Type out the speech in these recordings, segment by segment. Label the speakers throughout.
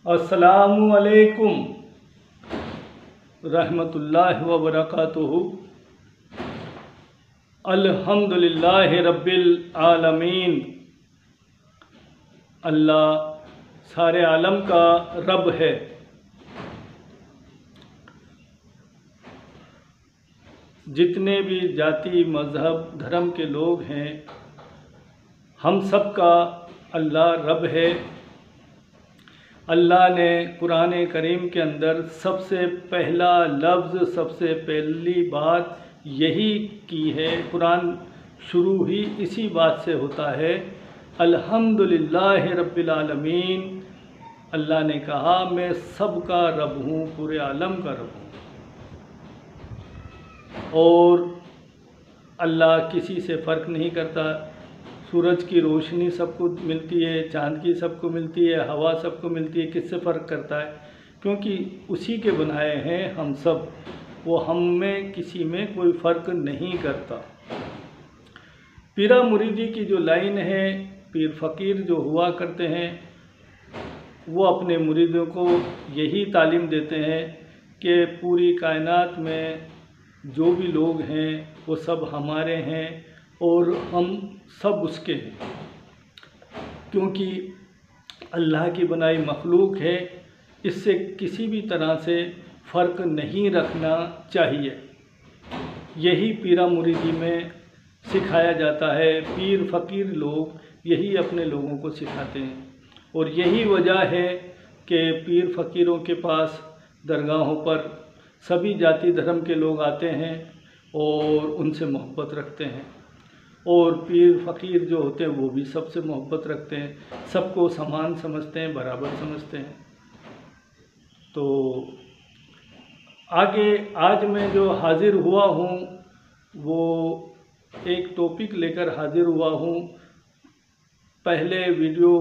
Speaker 1: अस्सलामु अलैकुम रहमतुल्लाहि व बरकातुहू। अल्हम्दुलिल्लाहि रब्बिल आलमीन। अल्लाह सारे आलम का रब है। जितने भी जाति मज़हब धर्म के लोग हैं, हम सब का अल्लाह रब है। अल्लाह ने कुरान करीम के अंदर सबसे पहला लफ्ज़, सबसे पहली बात यही की है। कुरान शुरू ही इसी बात से होता है, अल्हम्दुलिल्लाहि रब्बिल आलमीन। अल्लाह ने कहा मैं सब का रब हूँ, पूरे आलम का रब हूँ। और अल्लाह किसी से फ़र्क नहीं करता। सूरज की रोशनी सबको मिलती है, चाँद की सबको मिलती है, हवा सबको मिलती है। किससे फ़र्क करता है? क्योंकि उसी के बनाए हैं हम सब। वो हम में किसी में कोई फ़र्क नहीं करता। पीरा मुरीदी की जो लाइन है, पीर फ़कीर जो हुआ करते हैं, वो अपने मुरीदों को यही तालीम देते हैं कि पूरी कायनात में जो भी लोग हैं वो सब हमारे हैं और हम सब उसके हैं। क्योंकि अल्लाह की बनाई मखलूक है, इससे किसी भी तरह से फ़र्क नहीं रखना चाहिए। यही पीरा मुरीदी में सिखाया जाता है। पीर फ़कीर लोग यही अपने लोगों को सिखाते हैं। और यही वजह है कि पीर फ़कीरों के पास दरगाहों पर सभी जाति धर्म के लोग आते हैं और उनसे मोहब्बत रखते हैं। और पीर फ़कीर जो होते हैं वो भी सबसे मोहब्बत रखते हैं, सबको समान समझते हैं, बराबर समझते हैं। तो आगे आज मैं जो हाज़िर हुआ हूँ वो एक टॉपिक लेकर हाज़िर हुआ हूँ। पहले वीडियो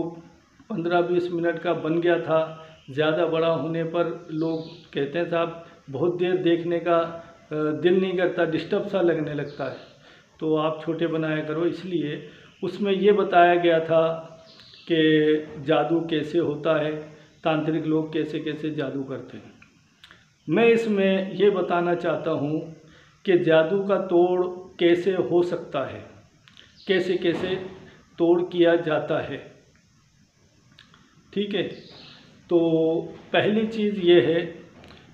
Speaker 1: 15-20 मिनट का बन गया था। ज़्यादा बड़ा होने पर लोग कहते हैं साहब बहुत देर देखने का दिल नहीं करता, डिस्टर्ब सा लगने लगता है, तो आप छोटे बनाया करो। इसलिए उसमें ये बताया गया था कि जादू कैसे होता है, तांत्रिक लोग कैसे कैसे जादू करते हैं। मैं इसमें ये बताना चाहता हूँ कि जादू का तोड़ कैसे हो सकता है, कैसे कैसे तोड़ किया जाता है। ठीक है, तो पहली चीज़ ये है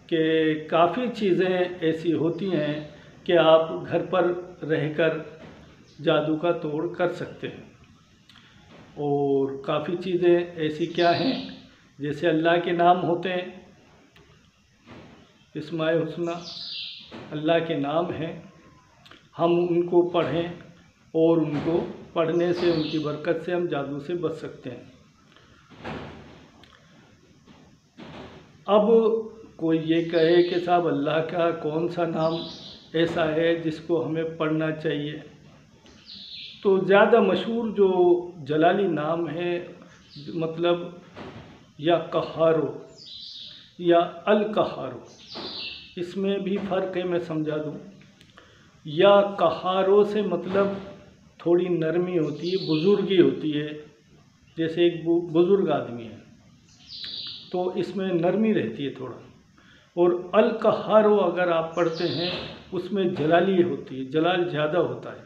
Speaker 1: कि काफ़ी चीज़ें ऐसी होती हैं कि आप घर पर रहकर जादू का तोड़ कर सकते हैं। और काफ़ी चीज़ें ऐसी क्या हैं, जैसे अल्लाह के नाम होते हैं, इस्माए हुस्ना अल्लाह के नाम हैं। हम उनको पढ़ें और उनको पढ़ने से, उनकी बरकत से हम जादू से बच सकते हैं। अब कोई ये कहे कि साहब अल्लाह का कौन सा नाम ऐसा है जिसको हमें पढ़ना चाहिए, तो ज़्यादा मशहूर जो जलाली नाम है, मतलब या कहारो या अल कहारो, इसमें भी फ़र्क है, मैं समझा दूँ। या कहारो से मतलब थोड़ी नरमी होती है, बुज़ुर्गी होती है। जैसे एक बुज़ुर्ग आदमी है तो इसमें नरमी रहती है थोड़ा। और अल कहारो अगर आप पढ़ते हैं उसमें जलाली होती है, जलाल ज़्यादा होता है।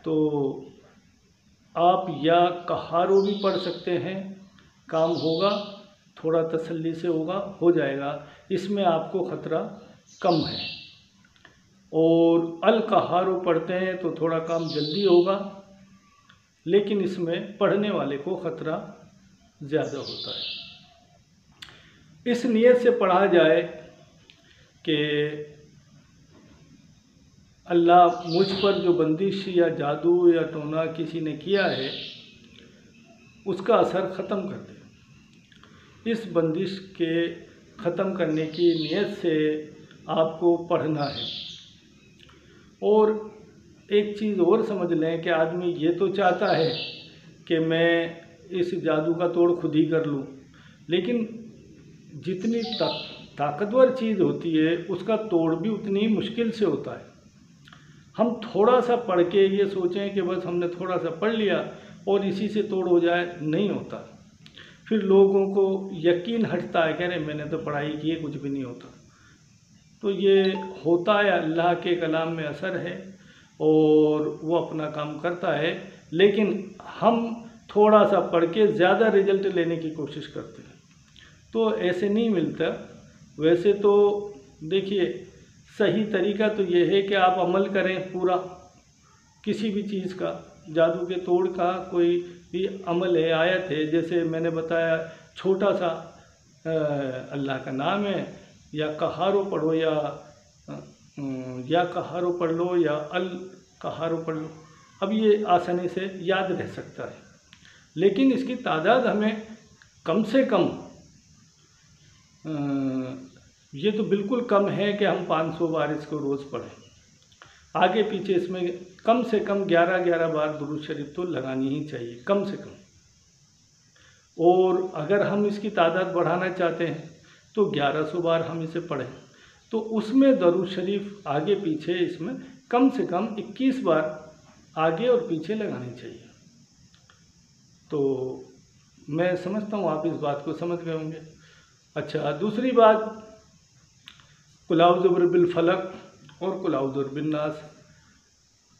Speaker 1: तो आप या कहारो भी पढ़ सकते हैं, काम होगा, थोड़ा तसल्ली से होगा, हो जाएगा। इसमें आपको ख़तरा कम है। और अल कहारो पढ़ते हैं तो थोड़ा काम जल्दी होगा, लेकिन इसमें पढ़ने वाले को ख़तरा ज़्यादा होता है। इस नियत से पढ़ा जाए कि अल्लाह मुझ पर जो बंदिश या जादू या टोना किसी ने किया है उसका असर ख़त्म कर दे। इस बंदिश के ख़त्म करने की नियत से आपको पढ़ना है। और एक चीज़ और समझ लें कि आदमी ये तो चाहता है कि मैं इस जादू का तोड़ खुद ही कर लूँ, लेकिन जितनी ताकतवर चीज़ होती है उसका तोड़ भी उतनी मुश्किल से होता है। हम थोड़ा सा पढ़ के ये सोचें कि बस हमने थोड़ा सा पढ़ लिया और इसी से तोड़ हो जाए, नहीं होता। फिर लोगों को यकीन हटता है, कह रहे मैंने तो पढ़ाई की है, कुछ भी नहीं होता। तो ये होता है, अल्लाह के कलाम में असर है और वो अपना काम करता है, लेकिन हम थोड़ा सा पढ़ के ज़्यादा रिजल्ट लेने की कोशिश करते हैं, तो ऐसे नहीं मिलता। वैसे तो देखिए, सही तरीका तो ये है कि आप अमल करें पूरा, किसी भी चीज़ का, जादू के तोड़ का कोई भी अमल है, आयत है, जैसे मैंने बताया छोटा सा अल्लाह का नाम है, या कहारो पढ़ो या कहारो पढ़ लो या अल कहारो पढ़ लो। अब ये आसानी से याद रह सकता है, लेकिन इसकी तादाद हमें कम से कम, ये तो बिल्कुल कम है कि हम 500 बार इसको रोज़ पढ़ें। आगे पीछे इसमें कम से कम 11-11 बार दुरूद शरीफ तो लगानी ही चाहिए, कम से कम। और अगर हम इसकी तादाद बढ़ाना चाहते हैं तो 1100 बार हम इसे पढ़ें, तो उसमें दरूद शरीफ आगे पीछे इसमें कम से कम 21 बार आगे और पीछे लगानी चाहिए। तो मैं समझता हूँ आप इस बात को समझ गए होंगे। अच्छा, दूसरी बात, कुल औज़ु बिरब्बिल फलक और कुल औज़ु बिरब्बिन नास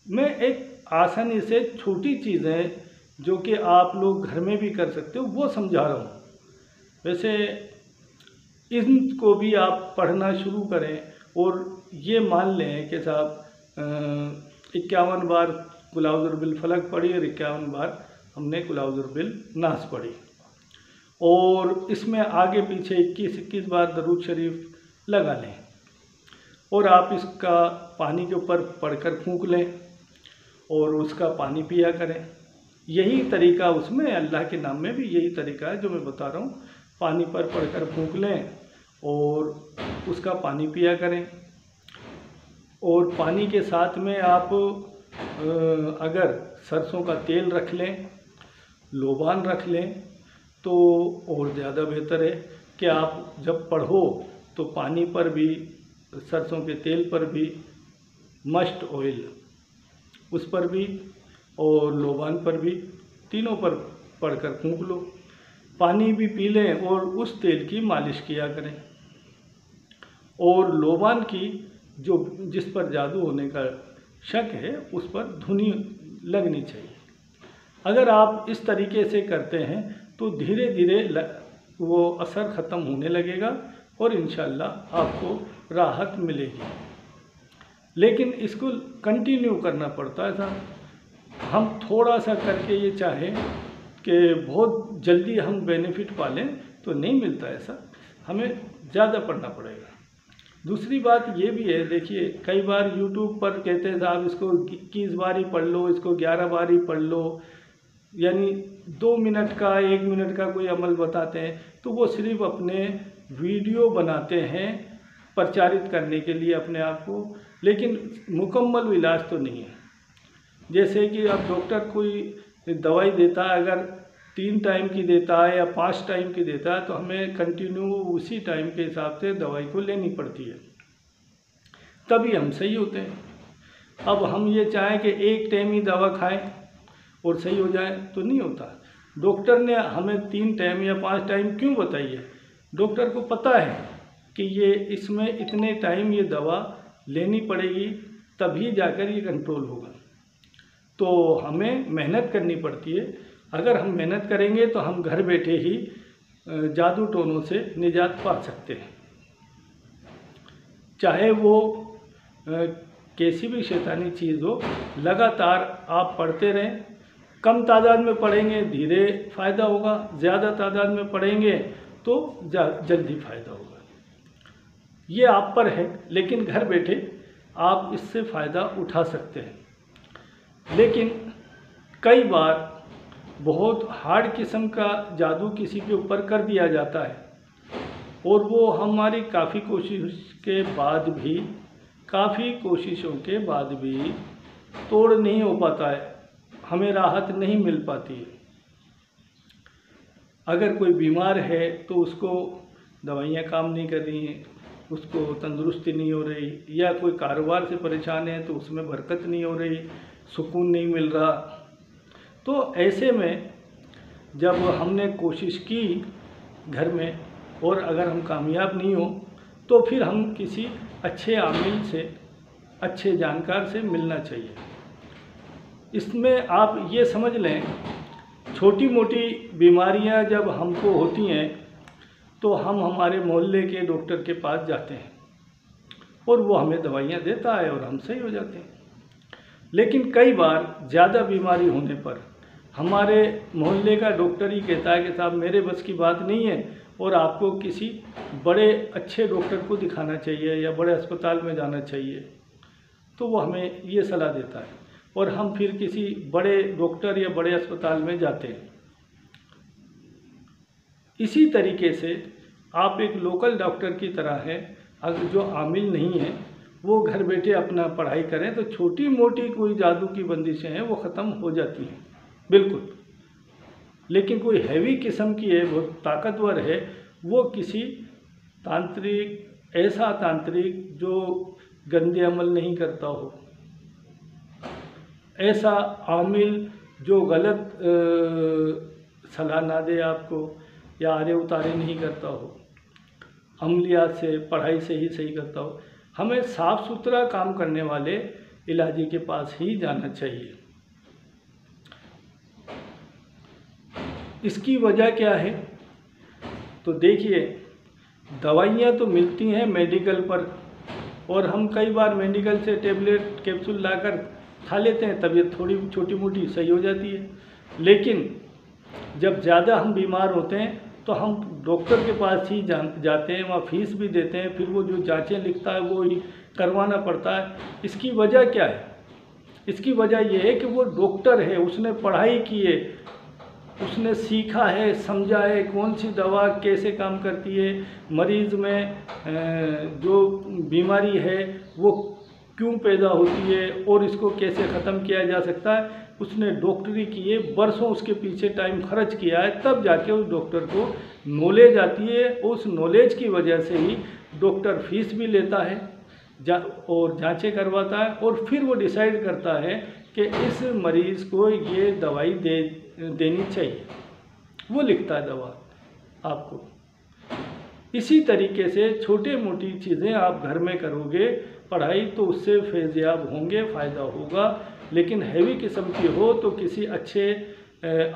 Speaker 1: में एक आसानी से छोटी चीज़ें जो कि आप लोग घर में भी कर सकते हो वो समझा रहा हूँ। वैसे इनको भी आप पढ़ना शुरू करें और ये मान लें कि साहब 51 बार कुल औज़ु बिरब्बिल फलक पढ़ी और 51 बार हमने कुल औज़ु बिरब्बिल नास पढ़ी, और इसमें आगे पीछे 21-21 बार दरूद शरीफ लगा लें, और आप इसका पानी के ऊपर पढ़कर फूंक लें और उसका पानी पिया करें। यही तरीका उसमें अल्लाह के नाम में भी यही तरीका है जो मैं बता रहा हूँ। पानी पर पढ़कर फूंक लें और उसका पानी पिया करें, और पानी के साथ में आप अगर सरसों का तेल रख लें, लोबान रख लें, तो और ज़्यादा बेहतर है कि आप जब पढ़ो तो पानी पर भी, सरसों के तेल पर भी, मस्ट ऑयल उस पर भी और लोबान पर भी, तीनों पर पढ़कर फूंक लो, पानी भी पी लें और उस तेल की मालिश किया करें। और लोबान की जो जिस पर जादू होने का शक है उस पर धुनी लगनी चाहिए। अगर आप इस तरीके से करते हैं तो धीरे धीरे वो असर ख़त्म होने लगेगा और इंशाअल्लाह आपको राहत मिलेगी। लेकिन इसको कंटिन्यू करना पड़ता है साहब। हम थोड़ा सा करके ये चाहें कि बहुत जल्दी हम बेनिफिट पा लें तो नहीं मिलता ऐसा, हमें ज़्यादा पढ़ना पड़ेगा। दूसरी बात ये भी है, देखिए कई बार यूट्यूब पर कहते हैं साहब इसको 21 बार ही पढ़ लो, इसको 11 बार ही पढ़ लो, यानी 2 मिनट का 1 मिनट का कोई अमल बताते हैं, तो वो सिर्फ अपने वीडियो बनाते हैं प्रचारित करने के लिए अपने आप को, लेकिन मुकम्मल इलाज तो नहीं है। जैसे कि अब डॉक्टर कोई दवाई देता है, अगर 3 टाइम की देता है या 5 टाइम की देता है तो हमें कंटिन्यू उसी टाइम के हिसाब से दवाई को लेनी पड़ती है, तभी हम सही होते हैं। अब हम ये चाहें कि एक टाइम ही दवा खाएं और सही हो जाए तो नहीं होता। डॉक्टर ने हमें 3 टाइम या 5 टाइम क्यों बताई है? डॉक्टर को पता है कि ये इसमें इतने टाइम ये दवा लेनी पड़ेगी तभी जाकर ये कंट्रोल होगा। तो हमें मेहनत करनी पड़ती है। अगर हम मेहनत करेंगे तो हम घर बैठे ही जादू टोनों से निजात पा सकते हैं। चाहे वो कैसी भी शैतानी चीज़ हो, लगातार आप पढ़ते रहें। कम तादाद में पढ़ेंगे धीरे फ़ायदा होगा, ज़्यादा तादाद में पढ़ेंगे तो जल्दी फ़ायदा होगा। ये आप पर है, लेकिन घर बैठे आप इससे फ़ायदा उठा सकते हैं। लेकिन कई बार बहुत हार्ड किस्म का जादू किसी के ऊपर कर दिया जाता है और वो हमारी काफ़ी कोशिशों के बाद भी तोड़ नहीं हो पाता है, हमें राहत नहीं मिल पाती है। अगर कोई बीमार है तो उसको दवाइयाँ काम नहीं कर रही हैं, उसको तंदुरुस्ती नहीं हो रही, या कोई कारोबार से परेशान है तो उसमें बरकत नहीं हो रही, सुकून नहीं मिल रहा, तो ऐसे में जब हमने कोशिश की घर में और अगर हम कामयाब नहीं हो तो फिर हम किसी अच्छे आमिल से, अच्छे जानकार से मिलना चाहिए। इसमें आप ये समझ लें, छोटी मोटी बीमारियां जब हमको होती हैं तो हम हमारे मोहल्ले के डॉक्टर के पास जाते हैं और वो हमें दवाइयां देता है और हम सही हो जाते हैं। लेकिन कई बार ज़्यादा बीमारी होने पर हमारे मोहल्ले का डॉक्टर ही कहता है कि साहब मेरे बस की बात नहीं है और आपको किसी बड़े अच्छे डॉक्टर को दिखाना चाहिए या बड़े अस्पताल में जाना चाहिए, तो वो हमें ये सलाह देता है और हम फिर किसी बड़े डॉक्टर या बड़े अस्पताल में जाते हैं। इसी तरीके से आप एक लोकल डॉक्टर की तरह हैं, अगर जो आमिल नहीं है वो घर बैठे अपना पढ़ाई करें तो छोटी मोटी कोई जादू की बंदिशें हैं वो ख़त्म हो जाती हैं बिल्कुल। लेकिन कोई हैवी किस्म की है, बहुत ताकतवर है, वो किसी तांत्रिक, ऐसा तांत्रिक जो गंदे अमल नहीं करता हो, ऐसा आमिल जो गलत सलाह ना दे आपको या आरे उतारे नहीं करता हो, अमलियात से, पढ़ाई से ही सही करता हो। हमें साफ़ सुथरा काम करने वाले इलाजी के पास ही जाना चाहिए। इसकी वजह क्या है? तो देखिए, दवाइयाँ तो मिलती हैं मेडिकल पर और हम कई बार मेडिकल से टेबलेट कैप्सूल लाकर खा लेते हैं, तबीयत थोड़ी छोटी मोटी सही हो जाती है। लेकिन जब ज़्यादा हम बीमार होते हैं तो हम डॉक्टर के पास ही जाते हैं, वहाँ फीस भी देते हैं, फिर वो जो जांचें लिखता है वो ही करवाना पड़ता है। इसकी वजह क्या है? इसकी वजह ये है कि वो डॉक्टर है, उसने पढ़ाई की है, उसने सीखा है, समझा है कौन सी दवा कैसे काम करती है, मरीज़ में जो बीमारी है वो क्यों पैदा होती है और इसको कैसे ख़त्म किया जा सकता है। उसने डॉक्टरी की है, बरसों उसके पीछे टाइम खर्च किया है, तब जाके उस डॉक्टर को नॉलेज आती है। उस नॉलेज की वजह से ही डॉक्टर फीस भी लेता है और जांचें करवाता है और फिर वो डिसाइड करता है कि इस मरीज़ को ये दवाई देनी चाहिए, वो लिखता है दवा आपको। इसी तरीके से छोटे मोटी चीज़ें आप घर में करोगे, पढ़ाई तो उससे फैज़याब होंगे, फ़ायदा होगा। लेकिन हैवी किस्म की हो तो किसी अच्छे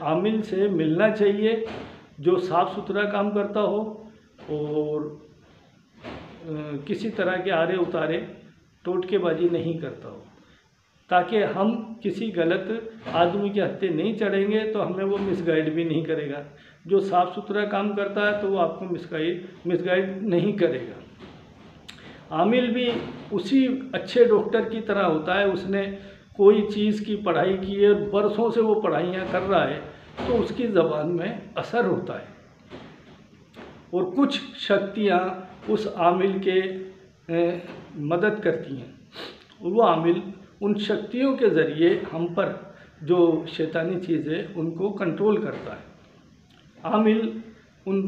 Speaker 1: आमिल से मिलना चाहिए जो साफ़ सुथरा काम करता हो और किसी तरह के आरे उतारे टोटकेबाजी नहीं करता हो, ताकि हम किसी गलत आदमी के हत्थे नहीं चढ़ेंगे तो हमें वो मिसगाइड भी नहीं करेगा। जो साफ़ सुथरा काम करता है तो वो आपको मिसगाइड नहीं करेगा। आमिल भी उसी अच्छे डॉक्टर की तरह होता है, उसने कोई चीज़ की पढ़ाई की है, बरसों से वो पढ़ाइयाँ कर रहा है, तो उसकी ज़बान में असर होता है और कुछ शक्तियाँ उस आमिल के मदद करती हैं। वो आमिल उन शक्तियों के ज़रिए हम पर जो शैतानी चीज़ें उनको कंट्रोल करता है। आमिल उन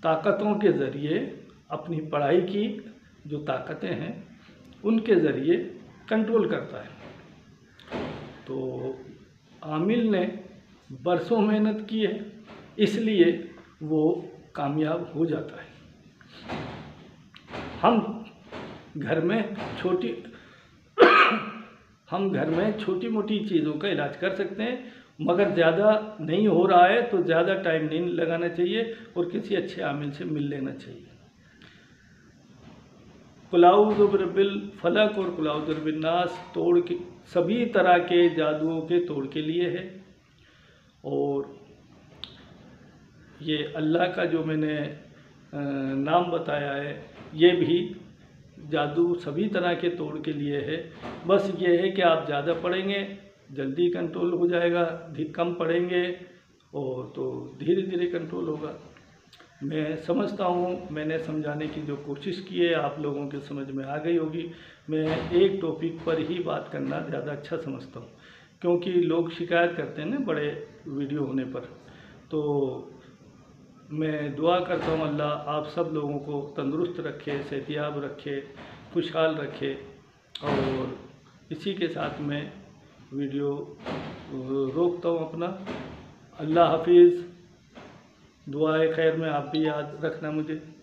Speaker 1: ताकतों के ज़रिए अपनी पढ़ाई की जो ताकतें हैं उनके ज़रिए कंट्रोल करता है। तो आमिल ने बरसों मेहनत की है, इसलिए वो कामयाब हो जाता है। हम घर में छोटी मोटी चीज़ों का इलाज कर सकते हैं, मगर ज़्यादा नहीं हो रहा है तो ज़्यादा टाइम नहीं लगाना चाहिए और किसी अच्छे आमिल से मिल लेना चाहिए। कुल औज़ु बिरब्बिल फलक और कुल औज़ु बिरब्बिन नास तोड़ के सभी तरह के जादुओं के तोड़ के लिए है। और ये अल्लाह का जो मैंने नाम बताया है ये भी जादू सभी तरह के तोड़ के लिए है। बस ये है कि आप ज़्यादा पढ़ेंगे जल्दी कंट्रोल हो जाएगा, कम पढ़ेंगे और तो धीरे धीरे कंट्रोल होगा। मैं समझता हूँ मैंने समझाने की जो कोशिश की है आप लोगों के समझ में आ गई होगी। मैं एक टॉपिक पर ही बात करना ज़्यादा अच्छा समझता हूँ, क्योंकि लोग शिकायत करते हैं ना बड़े वीडियो होने पर। तो मैं दुआ करता हूँ अल्लाह आप सब लोगों को तंदुरुस्त रखे, सेहतियाब रखे, खुशहाल रखे। और इसी के साथ मैं वीडियो रोकता हूँ अपना। अल्लाह हाफिज़। दुआए खैर में आप भी याद रखना मुझे।